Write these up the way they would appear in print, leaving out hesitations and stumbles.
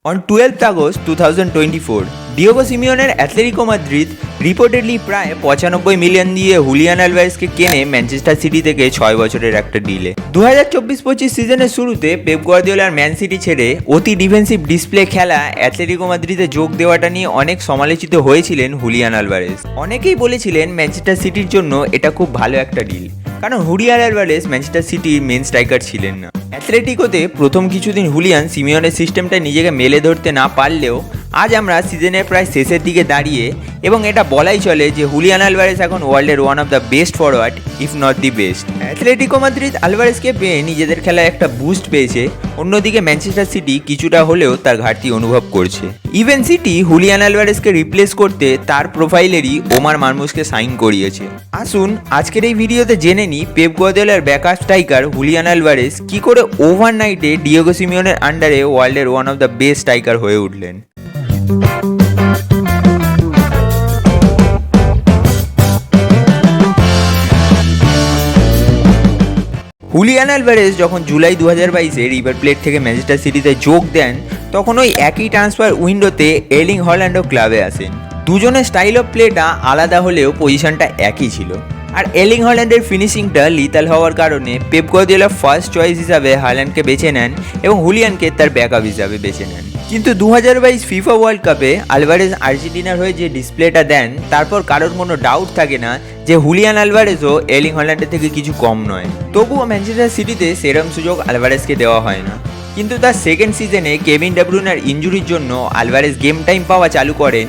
On 12th August 2024, Diego সিমিওনের Atletico Madrid reportedly প্রায় 95 million দিয়ে হুলিয়ান আলভারেজকে কেনে ম্যানচেস্টার সিটি থেকে 6 বছরের একটা ডিলে। 2024-25 সিজনের শুরুতে পেপ গার্দিওলার ম্যান সিটি ছেড়ে অতি ডিফেন্সিভ ডিসপ্লে খেলা অ্যাটলেটিকো মাদ্রিদে যোগ দেওয়াটা নিয়ে অনেক সমালোচিত হয়েছিলেন হুলিয়ান আলভারেজ। অনেকেই বলেছিলেন ম্যানচেস্টার সিটির জন্য এটা খুব ভালো একটা ডিল, কারণ হুলিয়ান আলভারেজ ম্যানচেস্টার সিটির মেন স্ট্রাইকার ছিলেন না। অ্যাথলেটিকোতে প্রথম কিছুদিন হুলিয়ান সিমিওনের সিস্টেমটা নিজেকে মেলে ধরতে না পারলেও আজ আমরা সিজনের প্রায় শেষের দিকে দাঁড়িয়ে এবং এটা বলাই চলে যে হুলিয়ান আলভারেজ এখন ওয়ার্ল্ডের one of the best forward, if not the best. Atletico Madrid আলভারেজকে পেয়ে নিজেদের খেলায় একটা বুস্ট পেয়েছে, অন্যদিকে ম্যানচেস্টার সিটি কিছুটা হলেও তার ঘাটতি অনুভব করছে। ইভেন সিটি হুলিয়ান আলভারেজকে রিপ্লেস করতে তার প্রোফাইলেরই ওমার মারমুশকে সাইন করিয়েছে। আসুন আজকের এই ভিডিওতে জেনে নিই পেপ গার্দিওলার ব্যাকআপ স্ট্রাইকার হুলিয়ান আলভারেজ কি করে ওভারনাইটে ডিয়েগো সিমিওনের আন্ডারে ওয়ার্ল্ডের one of the best striker হয়ে উঠলেন। হুলিয়ান আলভারেজ যখন জুলাই 2022-এ রিভার প্লেট থেকে ম্যানচেস্টার সিটিতে যোগ দেন, তখন ওই একই ট্রান্সফার উইন্ডোতে এর্লিং হল্যান্ডও ক্লাবে আসেন। দুজনের স্টাইল অফ প্লেটা আলাদা হলেও পজিশনটা একই ছিল, আর এর্লিং হল্যান্ডের ফিনিশিংটা লিথাল হওয়ার কারণে পেপ গার্দিওলা ফার্স্ট চয়েস হিসাবে হল্যান্ডকে বেছে নেন এবং হুলিয়ানকে তার ব্যাকআপ হিসাবে বেছে নেন। কিন্তু 2022 ফিফা ওয়ার্ল্ড কাপে আলভারেজ আর্জেন্টিনার হয়ে যে ডিসপ্লেটা দেন, তারপর কারোর কোনো ডাউট থাকে না যে হুলিয়ান আলভারেজও এর্লিং হল্যান্ডের থেকে কিছু কম নয়। তবুও ম্যানচেস্টার সিটিতে সেরম সুযোগ আলভারেজকে দেওয়া হয় না। কিন্তু তার সেকেন্ড সিজনে কেভিন ডে ব্রুইনের ইনজুরির জন্য আলভারেজ গেম টাইম পাওয়া চালু করেন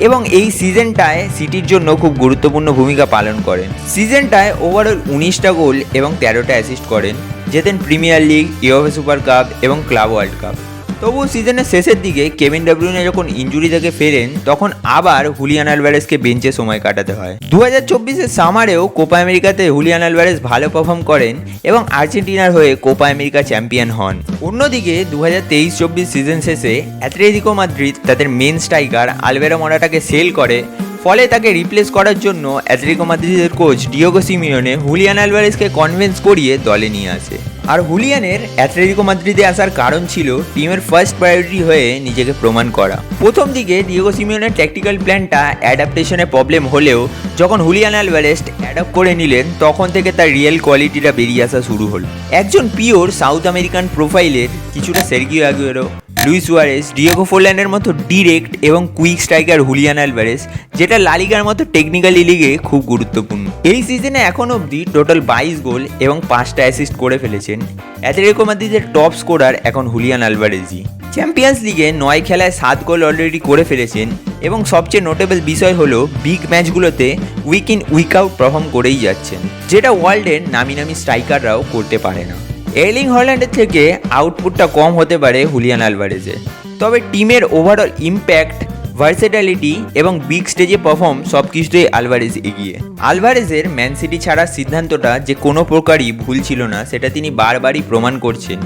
এবং এই সিজনটায় সিটির জন্য খুব গুরুত্বপূর্ণ ভূমিকা পালন করেন। সিজনটায় ওভারঅল 19টা গোল এবং 13টা অ্যাসিস্ট করেন, জেতেন Premier League, UEFA Super Cup এবং ক্লাব ওয়ার্ল্ড কাপ। তবু সিজনের শেষের দিকে কেভিন ডে ব্রুইনে যখন ইনজুরি থেকে ফেরেন, তখন আবার হুলিয়ান আলভারেজকে বেঞ্চে সময় কাটাতে হয়। 2024-এর সামারেও কোপা আমেরিকাতে হুলিয়ান আলভারেজ ভালো পারফর্ম করেন এবং আর্জেন্টিনার হয়ে কোপা আমেরিকা চ্যাম্পিয়ন হন। অন্যদিকে 2023-24 সিজন শেষে অ্যাটলেটিকো মাদ্রিদ তাদের মেন স্ট্রাইকার আলভেরো মোরাটাকে সেল করে, ফলে তাকে রিপ্লেস করার জন্য অ্যাটলেটিকো মাদ্রিদের কোচ ডিয়েগো সিমিওনে হুলিয়ান আলভারেজকে কনভিন্স করিয়ে দলে নিয়ে আসে। আর হুলিয়ানের অ্যাটলেটিকো মাদ্রিদে আসার কারণ ছিল টিমের ফার্স্ট প্রায়োরিটি হয়ে নিজেকে প্রমাণ করা। প্রথম দিকে ডিয়েগো সিমিওনের ট্যাকটিক্যাল প্ল্যানটা অ্যাডাপ্টেশনে প্রবলেম হলেও যখন হুলিয়ান আলভারেজ অ্যাডাপ্ট করে নিলেন, তখন থেকে তার রিয়েল কোয়ালিটিটা বেরিয়ে আসা শুরু হলো। একজন পিওর সাউথ আমেরিকান প্রোফাইলের, কিছুটা Sergio Aguero, Luis Suarez, Diego ফোরল্যান্ডের মতো ডিরেক্ট এবং কুইক স্ট্রাইকার হুলিয়ান আলভারেজ, যেটা লা লিগার মতো টেকনিক্যালি লিগে খুব গুরুত্বপূর্ণ। এই সিজনে এখন অবধি টোটাল 22 গোল এবং 5টা অ্যাসিস্ট করে ফেলেছেন। অ্যাটলেটিকো মাদ্রিদের টপ স্কোরার এখন হুলিয়ান আলভারেজই। চ্যাম্পিয়ন্স লিগে 9 খেলায় 7 গোল অলরেডি করে ফেলেছেন এবং সবচেয়ে নোটেবল বিষয় হলো বিগ ম্যাচগুলোতে week in week out perform করেই যাচ্ছেন, যেটা ওয়ার্ল্ডের নামি নামি স্ট্রাইকাররাও করতে পারে না। এর্লিং হল্যান্ডের থেকে আউটপুটটা কম হতে পারে হুলিয়ান আলভারেজের, তবে টিমের ওভারঅল ইম্প্যাক্ট, ভার্সেটালিটি এবং বিগ স্টেজে পারফর্ম সব কিছুতেই আলভারেজ এগিয়ে। আলভারেজের ম্যান সিটি ছাড়ার সিদ্ধান্তটা যে কোনো প্রকারই ভুল ছিল না, সেটা তিনি বারবারই প্রমাণ করছেন।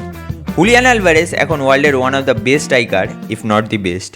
হুলিয়ান আলভারেজ এখন ওয়ার্ল্ডের one of the best striker, if not the best.